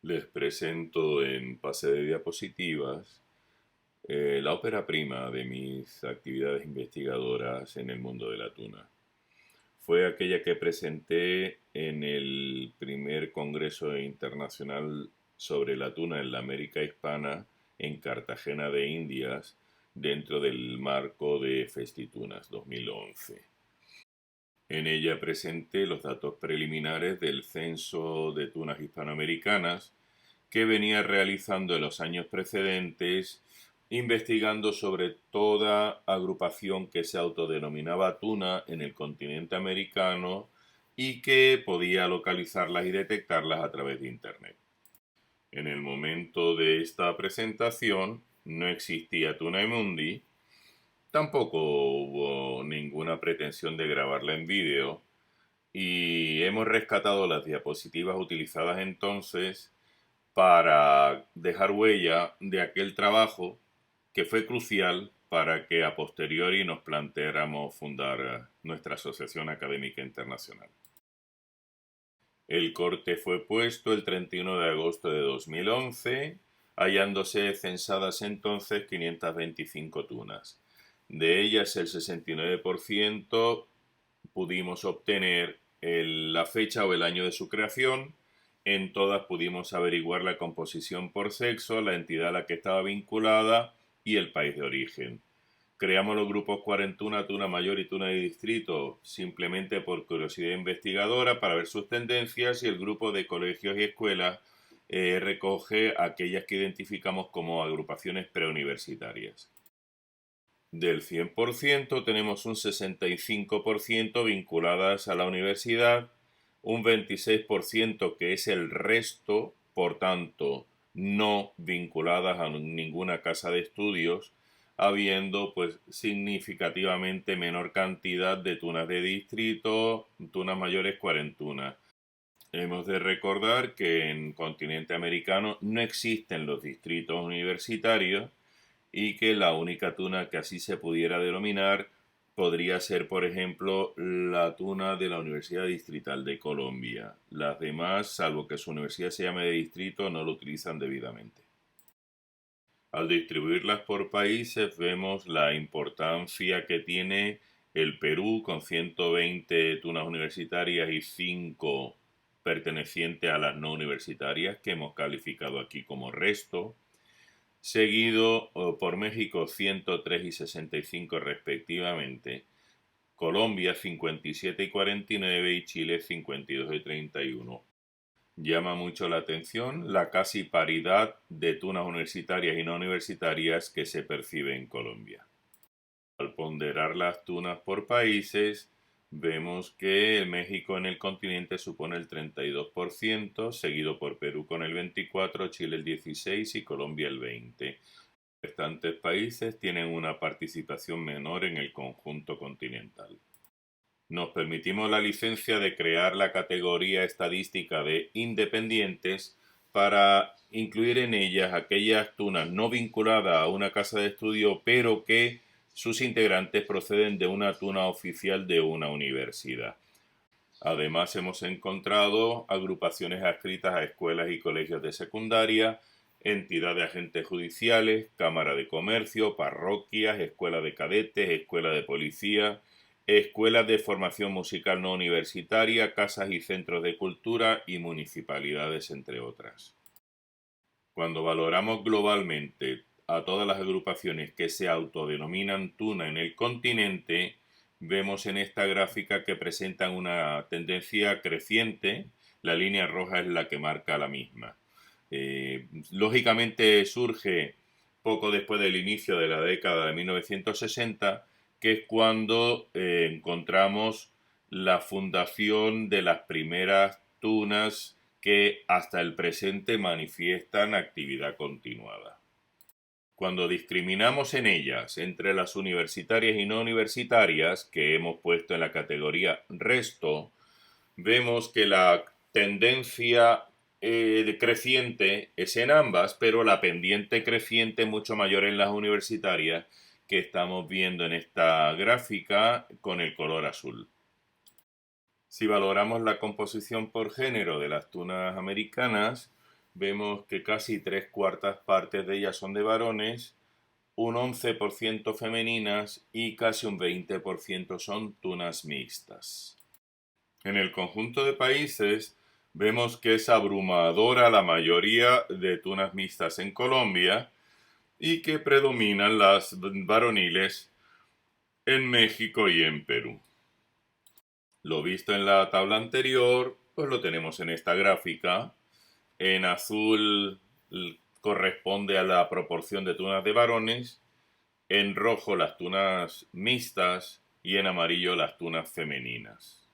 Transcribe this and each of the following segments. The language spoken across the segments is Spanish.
Les presento en pase de diapositivas la ópera prima de mis actividades investigadoras en el mundo de la tuna. Fue aquella que presenté en el primer Congreso Internacional sobre la tuna en la América Hispana en Cartagena de Indias, dentro del marco de Festitunas 2011. En ella presenté los datos preliminares del Censo de Tunas Hispanoamericanas que venía realizando en los años precedentes, investigando sobre toda agrupación que se autodenominaba tuna en el continente americano y que podía localizarlas y detectarlas a través de Internet. En el momento de esta presentación no existía Tuna Mundi, tampoco hubo ninguna pretensión de grabarla en vídeo, y hemos rescatado las diapositivas utilizadas entonces para dejar huella de aquel trabajo que fue crucial para que a posteriori nos planteáramos fundar nuestra Asociación Académica Internacional. El corte fue puesto el 31 de agosto de 2011, hallándose censadas entonces 525 tunas. De ellas el 69% pudimos obtener la fecha o el año de su creación. En todas pudimos averiguar la composición por sexo, la entidad a la que estaba vinculada y el país de origen. Creamos los grupos Cuarentuna, Tuna Mayor y Tuna de Distrito simplemente por curiosidad investigadora para ver sus tendencias, y el grupo de colegios y escuelas recoge aquellas que identificamos como agrupaciones preuniversitarias. Del 100% tenemos un 65% vinculadas a la universidad, un 26% que es el resto, por tanto, no vinculadas a ninguna casa de estudios, habiendo pues significativamente menor cantidad de tunas de distrito, tunas mayores cuarentunas. Hemos de recordar que en continente americano no existen los distritos universitarios, y que la única tuna que así se pudiera denominar podría ser, por ejemplo, la tuna de la Universidad Distrital de Colombia. Las demás, salvo que su universidad se llame de distrito, no lo utilizan debidamente. Al distribuirlas por países vemos la importancia que tiene el Perú, con 120 tunas universitarias y 5 pertenecientes a las no universitarias, que hemos calificado aquí como resto, seguido por México 103 y 65 respectivamente, Colombia 57 y 49 y Chile 52 y 31. Llama mucho la atención la casi paridad de tunas universitarias y no universitarias que se percibe en Colombia. Al ponderar las tunas por países, vemos que México en el continente supone el 32%, seguido por Perú con el 24%, Chile el 16% y Colombia el 20%. Los restantes países tienen una participación menor en el conjunto continental. Nos permitimos la licencia de crear la categoría estadística de independientes para incluir en ellas aquellas tunas no vinculadas a una casa de estudio, pero que sus integrantes proceden de una tuna oficial de una universidad. Además, hemos encontrado agrupaciones adscritas a escuelas y colegios de secundaria, entidad de agentes judiciales, cámara de comercio, parroquias, escuela de cadetes, escuela de policía, escuelas de formación musical no universitaria, casas y centros de cultura y municipalidades, entre otras. Cuando valoramos globalmente a todas las agrupaciones que se autodenominan tuna en el continente, vemos en esta gráfica que presentan una tendencia creciente. La línea roja es la que marca la misma. Lógicamente surge poco después del inicio de la década de 1960, que es cuando encontramos la fundación de las primeras tunas que hasta el presente manifiestan actividad continuada. Cuando discriminamos en ellas entre las universitarias y no universitarias, que hemos puesto en la categoría resto, vemos que la tendencia creciente es en ambas, pero la pendiente creciente mucho mayor en las universitarias, que estamos viendo en esta gráfica con el color azul. Si valoramos la composición por género de las tunas americanas, vemos que casi 3/4 de ellas son de varones, un 11% femeninas y casi un 20% son tunas mixtas. En el conjunto de países vemos que es abrumadora la mayoría de tunas mixtas en Colombia y que predominan las varoniles en México y en Perú. Lo visto en la tabla anterior, pues lo tenemos en esta gráfica. En azul corresponde a la proporción de tunas de varones, en rojo las tunas mixtas y en amarillo las tunas femeninas.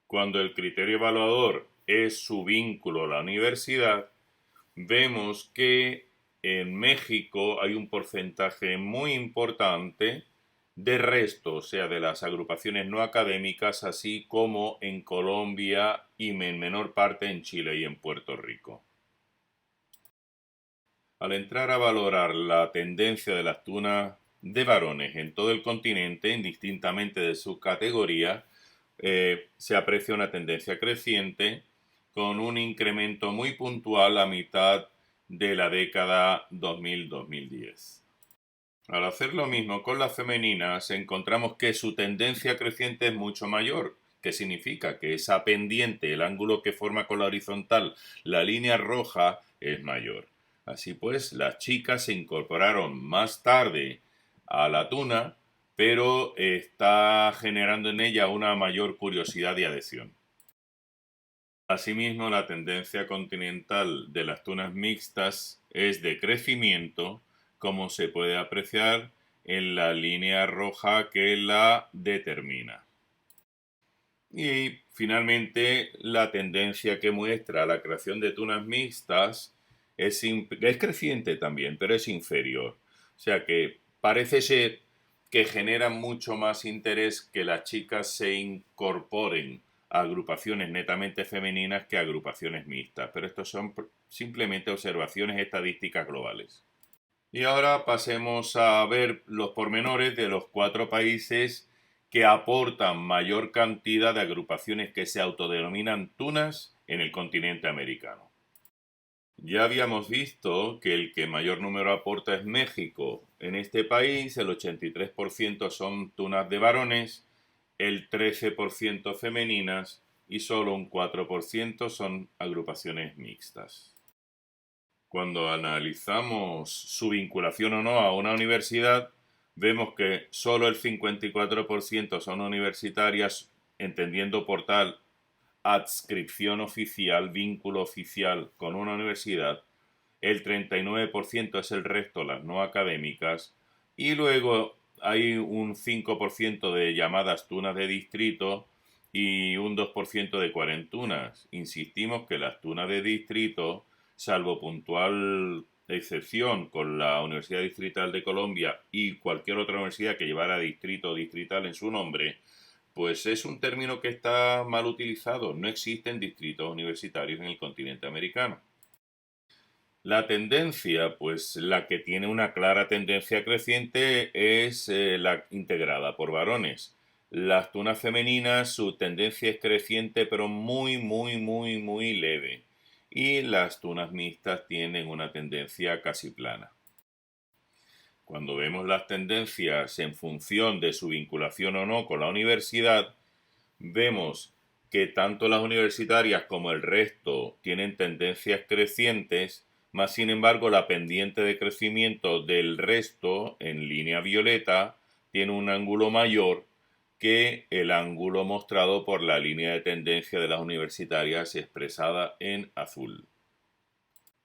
Cuando el criterio evaluador es su vínculo a la universidad, vemos que en México hay un porcentaje muy importante de resto, o sea, de las agrupaciones no académicas, así como en Colombia y en menor parte en Chile y en Puerto Rico. Al entrar a valorar la tendencia de las tunas de varones en todo el continente, indistintamente de su categoría, se aprecia una tendencia creciente con un incremento muy puntual a mitad de la década 2000-2010. Al hacer lo mismo con las femeninas, encontramos que su tendencia creciente es mucho mayor, que significa que esa pendiente, el ángulo que forma con la horizontal, la línea roja, es mayor. Así pues, las chicas se incorporaron más tarde a la tuna, pero está generando en ella una mayor curiosidad y adhesión. Asimismo, la tendencia continental de las tunas mixtas es de crecimiento, como se puede apreciar en la línea roja que la determina. Y finalmente, la tendencia que muestra la creación de tunas mixtas es creciente también, pero es inferior. O sea que parece ser que genera mucho más interés que las chicas se incorporen a agrupaciones netamente femeninas que a agrupaciones mixtas. Pero estos son simplemente observaciones estadísticas globales. Y ahora pasemos a ver los pormenores de los 4 países que aportan mayor cantidad de agrupaciones que se autodenominan tunas en el continente americano. Ya habíamos visto que el que mayor número aporta es México. En este país el 83% son tunas de varones, el 13% femeninas y solo un 4% son agrupaciones mixtas. Cuando analizamos su vinculación o no a una universidad, vemos que solo el 54% son universitarias, entendiendo por tal adscripción oficial, vínculo oficial con una universidad, el 39% es el resto, las no académicas, y luego hay un 5% de llamadas tunas de distrito y un 2% de cuarentunas. Insistimos que las tunas de distrito, salvo puntual excepción con la Universidad Distrital de Colombia y cualquier otra universidad que llevara distrito o distrital en su nombre, pues es un término que está mal utilizado. No existen distritos universitarios en el continente americano. La tendencia, pues la que tiene una clara tendencia creciente es la integrada por varones. Las tunas femeninas, su tendencia es creciente, pero muy leve. Y las tunas mixtas tienen una tendencia casi plana. Cuando vemos las tendencias en función de su vinculación o no con la universidad, vemos que tanto las universitarias como el resto tienen tendencias crecientes, más sin embargo la pendiente de crecimiento del resto en línea violeta tiene un ángulo mayor que el ángulo mostrado por la línea de tendencia de las universitarias expresada en azul.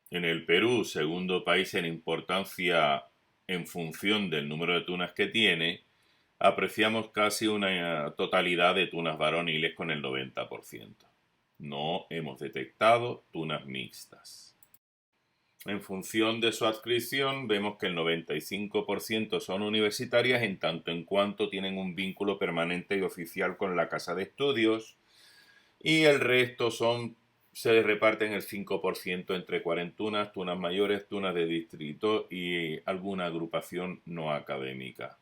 En el Perú, segundo país en importancia en función del número de tunas que tiene, apreciamos casi una totalidad de tunas varoniles con el 90%. No hemos detectado tunas mixtas. En función de su adscripción, vemos que el 95% son universitarias en tanto en cuanto tienen un vínculo permanente y oficial con la casa de estudios, y el resto se reparten el 5% entre cuarentunas, tunas mayores, tunas de distrito y alguna agrupación no académica.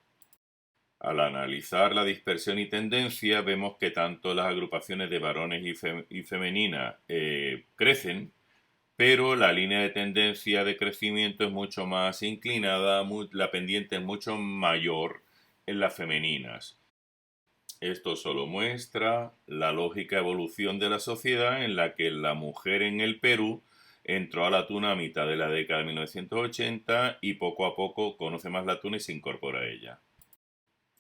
Al analizar la dispersión y tendencia, vemos que tanto las agrupaciones de varones y femeninas crecen, pero la línea de tendencia de crecimiento es mucho más inclinada, la pendiente es mucho mayor en las femeninas. Esto solo muestra la lógica evolución de la sociedad en la que la mujer en el Perú entró a la tuna a mitad de la década de 1980 y poco a poco conoce más la tuna y se incorpora a ella.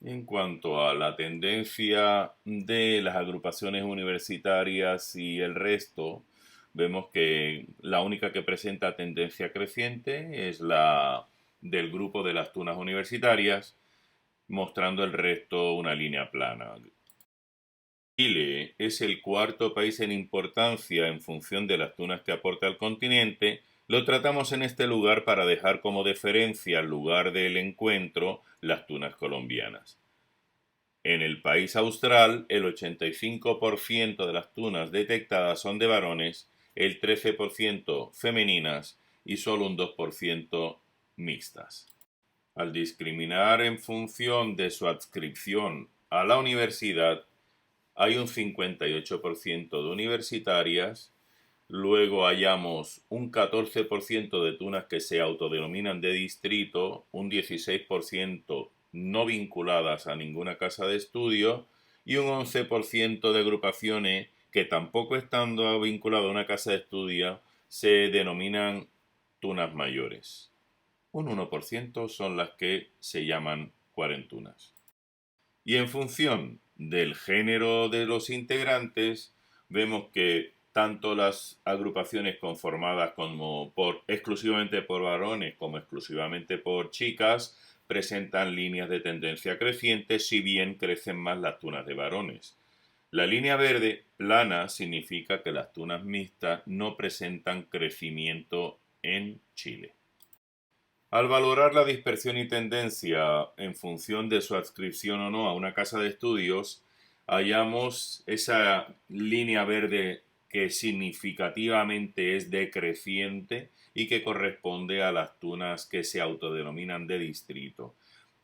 En cuanto a la tendencia de las agrupaciones universitarias y el resto, vemos que la única que presenta tendencia creciente es la del grupo de las tunas universitarias, mostrando el resto una línea plana. Chile es el cuarto país en importancia en función de las tunas que aporta al continente. Lo tratamos en este lugar para dejar como deferencia al lugar del encuentro las tunas colombianas. En el país austral, el 85% de las tunas detectadas son de varones, el 13% femeninas y solo un 2% mixtas. Al discriminar en función de su adscripción a la universidad, hay un 58% de universitarias, luego hallamos un 14% de tunas que se autodenominan de distrito, un 16% no vinculadas a ninguna casa de estudio y un 11% de agrupaciones que tampoco estando vinculadas a una casa de estudio se denominan tunas mayores. Un 1% son las que se llaman cuarentunas. Y en función del género de los integrantes, vemos que tanto las agrupaciones conformadas exclusivamente por varones como exclusivamente por chicas presentan líneas de tendencia creciente, si bien crecen más las tunas de varones. La línea verde plana significa que las tunas mixtas no presentan crecimiento en Chile. Al valorar la dispersión y tendencia en función de su adscripción o no a una casa de estudios, hallamos esa línea verde que significativamente es decreciente y que corresponde a las tunas que se autodenominan de distrito.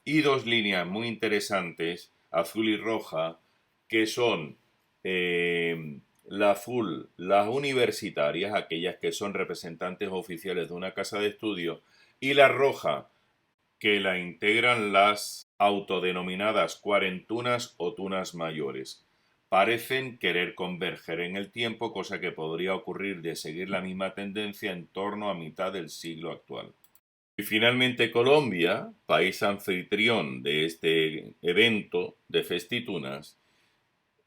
Y dos líneas muy interesantes, azul y roja, que son la azul, las universitarias, aquellas que son representantes oficiales de una casa de estudio, y la roja, que la integran las autodenominadas cuarentunas o tunas mayores. Parecen querer converger en el tiempo, cosa que podría ocurrir de seguir la misma tendencia en torno a mitad del siglo actual. Y finalmente Colombia, país anfitrión de este evento de festitunas,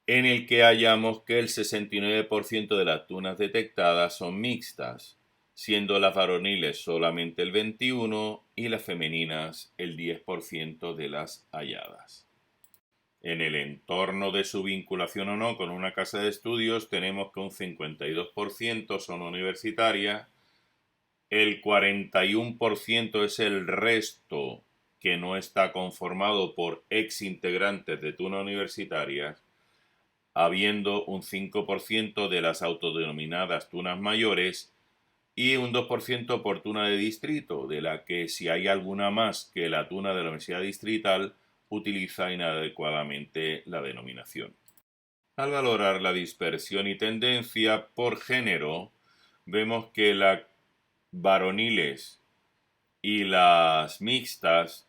en el que hallamos que el 69% de las tunas detectadas son mixtas, siendo las varoniles solamente el 21% y las femeninas el 10% de las halladas. En el entorno de su vinculación o no con una casa de estudios tenemos que un 52% son universitarias, el 41% es el resto que no está conformado por ex integrantes de tunas universitarias, habiendo un 5% de las autodenominadas tunas mayores y un 2% por tuna de distrito, de la que si hay alguna más que la tuna de la Universidad Distrital, utiliza inadecuadamente la denominación. Al valorar la dispersión y tendencia por género, vemos que las varoniles y las mixtas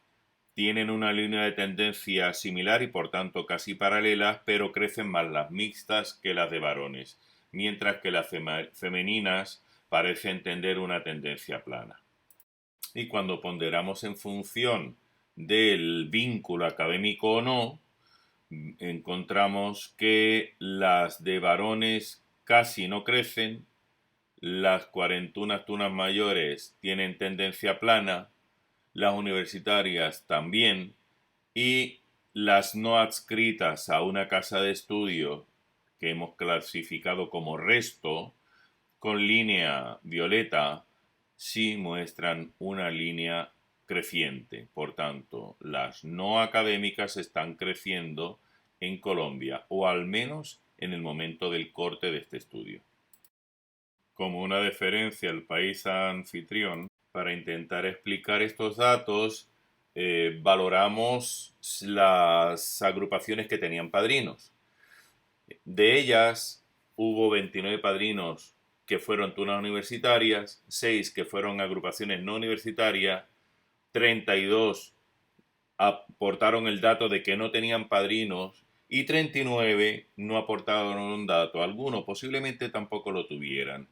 tienen una línea de tendencia similar y por tanto casi paralelas, pero crecen más las mixtas que las de varones, mientras que las femeninas parecen tener una tendencia plana. Y cuando ponderamos en función del vínculo académico o no, encontramos que las de varones casi no crecen, las cuarentunas tunas mayores tienen tendencia plana, las universitarias también, y las no adscritas a una casa de estudio que hemos clasificado como resto, con línea violeta, sí muestran una línea creciente. Por tanto, las no académicas están creciendo en Colombia, o al menos en el momento del corte de este estudio. Como una deferencia al país anfitrión, para intentar explicar estos datos, valoramos las agrupaciones que tenían padrinos. De ellas hubo 29 padrinos que fueron tunas universitarias, 6 que fueron agrupaciones no universitarias, 32 aportaron el dato de que no tenían padrinos y 39 no aportaron un dato alguno, posiblemente tampoco lo tuvieran.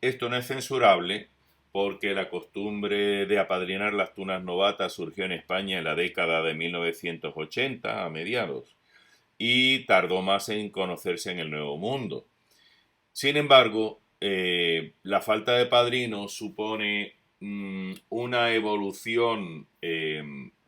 Esto no es censurable porque la costumbre de apadrinar las tunas novatas surgió en España en la década de 1980, a mediados, y tardó más en conocerse en el Nuevo Mundo. Sin embargo, la falta de padrinos supone una evolución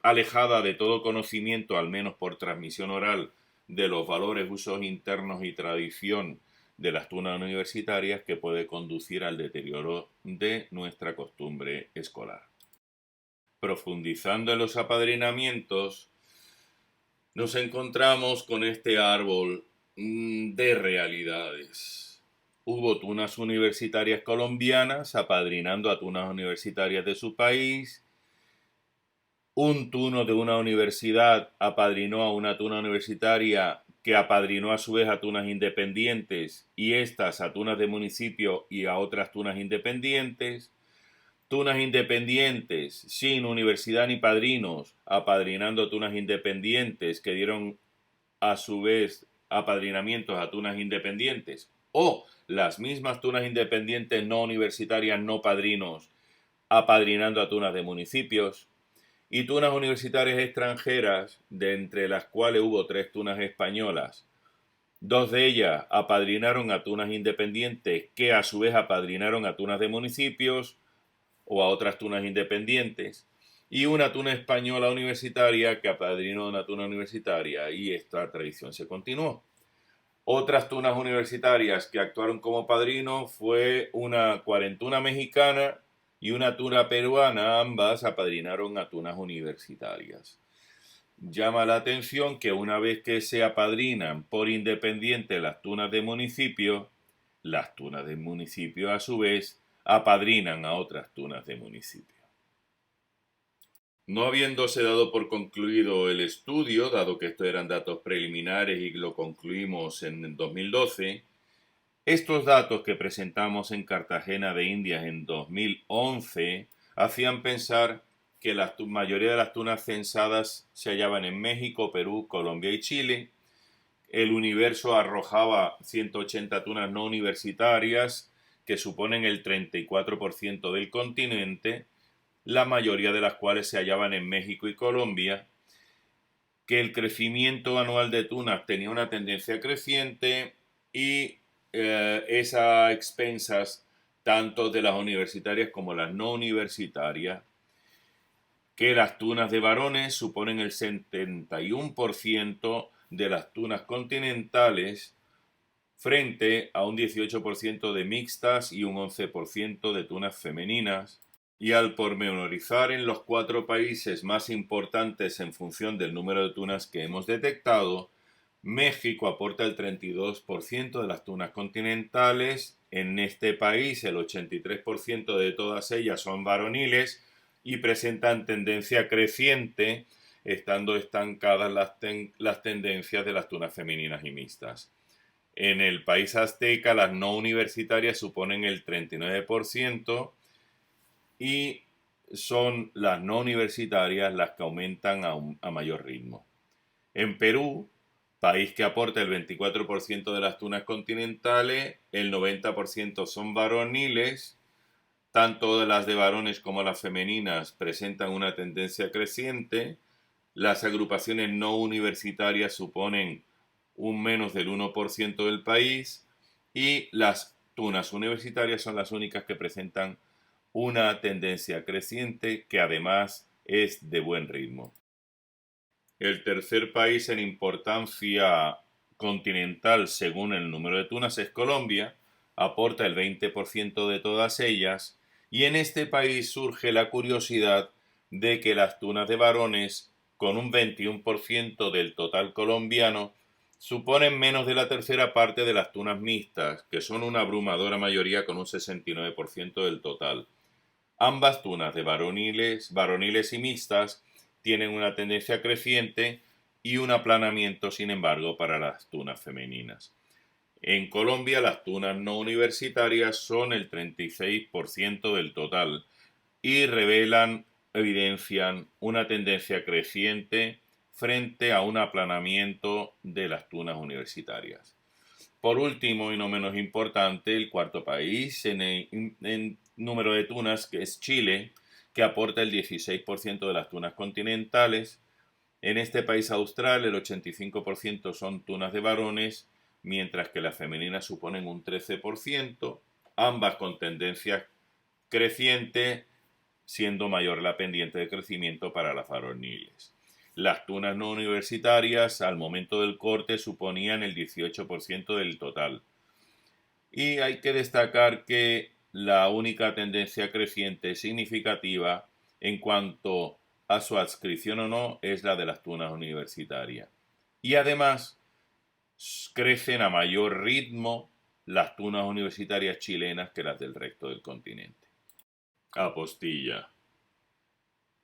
alejada de todo conocimiento, al menos por transmisión oral, de los valores, usos internos y tradición de las tunas universitarias que puede conducir al deterioro de nuestra costumbre escolar. Profundizando en los apadrinamientos, nos encontramos con este árbol de realidades. Hubo tunas universitarias colombianas apadrinando a tunas universitarias de su país. Un tuno de una universidad apadrinó a una tuna universitaria que apadrinó a su vez a tunas independientes y estas a tunas de municipio y a otras tunas independientes. Tunas independientes sin universidad ni padrinos apadrinando tunas independientes que dieron a su vez apadrinamientos a tunas independientes, o las mismas tunas independientes no universitarias, no padrinos, apadrinando a tunas de municipios, y tunas universitarias extranjeras, de entre las cuales hubo 3 tunas españolas. 2 de ellas apadrinaron a tunas independientes que a su vez apadrinaron a tunas de municipios o a otras tunas independientes, y una tuna española universitaria que apadrinó una tuna universitaria, y esta tradición se continuó. Otras tunas universitarias que actuaron como padrinos fue una cuarentuna mexicana y una tuna peruana, ambas apadrinaron a tunas universitarias. Llama la atención que una vez que se apadrinan por independiente las tunas de municipio a su vez apadrinan a otras tunas de municipio. No habiéndose dado por concluido el estudio, dado que estos eran datos preliminares y lo concluimos en 2012, estos datos que presentamos en Cartagena de Indias en 2011 hacían pensar que la mayoría de las tunas censadas se hallaban en México, Perú, Colombia y Chile. El universo arrojaba 180 tunas no universitarias, que suponen el 34% del continente, la mayoría de las cuales se hallaban en México y Colombia, que el crecimiento anual de tunas tenía una tendencia creciente y es a expensas tanto de las universitarias como las no universitarias, que las tunas de varones suponen el 71% de las tunas continentales frente a un 18% de mixtas y un 11% de tunas femeninas. Y al pormenorizar en los 4 países más importantes en función del número de tunas que hemos detectado, México aporta el 32% de las tunas continentales. En este país el 83% de todas ellas son varoniles y presentan tendencia creciente, estando estancadas las tendencias de las tunas femeninas y mixtas. En el país azteca las no universitarias suponen el 39%, y son las no universitarias las que aumentan a mayor ritmo. En Perú, país que aporta el 24% de las tunas continentales, el 90% son varoniles, tanto las de varones como las femeninas presentan una tendencia creciente, las agrupaciones no universitarias suponen un menos del 1% del país y las tunas universitarias son las únicas que presentan una tendencia creciente que además es de buen ritmo. El tercer país en importancia continental según el número de tunas es Colombia, aporta el 20% de todas ellas, y en este país surge la curiosidad de que las tunas de varones, con un 21% del total colombiano, suponen menos de la tercera parte de las tunas mixtas, que son una abrumadora mayoría con un 69% del total. Ambas tunas de varoniles y mixtas tienen una tendencia creciente y un aplanamiento, sin embargo, para las tunas femeninas. En Colombia, las tunas no universitarias son el 36% del total y evidencian una tendencia creciente frente a un aplanamiento de las tunas universitarias. Por último, y no menos importante, el cuarto país en número de tunas, que es Chile, que aporta el 16% de las tunas continentales. En este país austral, el 85% son tunas de varones, mientras que las femeninas suponen un 13%, ambas con tendencia creciente, siendo mayor la pendiente de crecimiento para las varoniles. Las tunas no universitarias al momento del corte suponían el 18% del total. Y hay que destacar que la única tendencia creciente significativa en cuanto a su adscripción o no es la de las tunas universitarias. Y además crecen a mayor ritmo las tunas universitarias chilenas que las del resto del continente. Apostilla.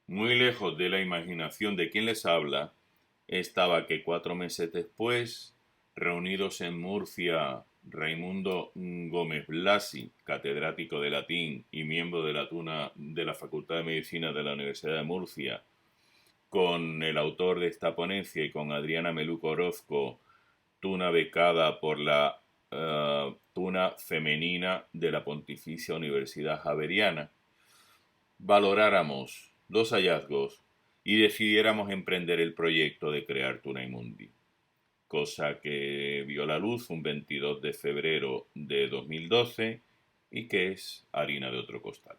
Muy lejos de la imaginación de quien les habla, estaba que 4 meses después, reunidos en Murcia, Raimundo Gómez Blasi, catedrático de latín y miembro de la Facultad de Medicina de la Universidad de Murcia, con el autor de esta ponencia y con Adriana Meluco Orozco, tuna becada por la tuna femenina de la Pontificia Universidad Javeriana, valoráramos los hallazgos y decidiéramos emprender el proyecto de crear Tunaimundi, cosa que vio la luz un 22 de febrero de 2012 y que es harina de otro costal.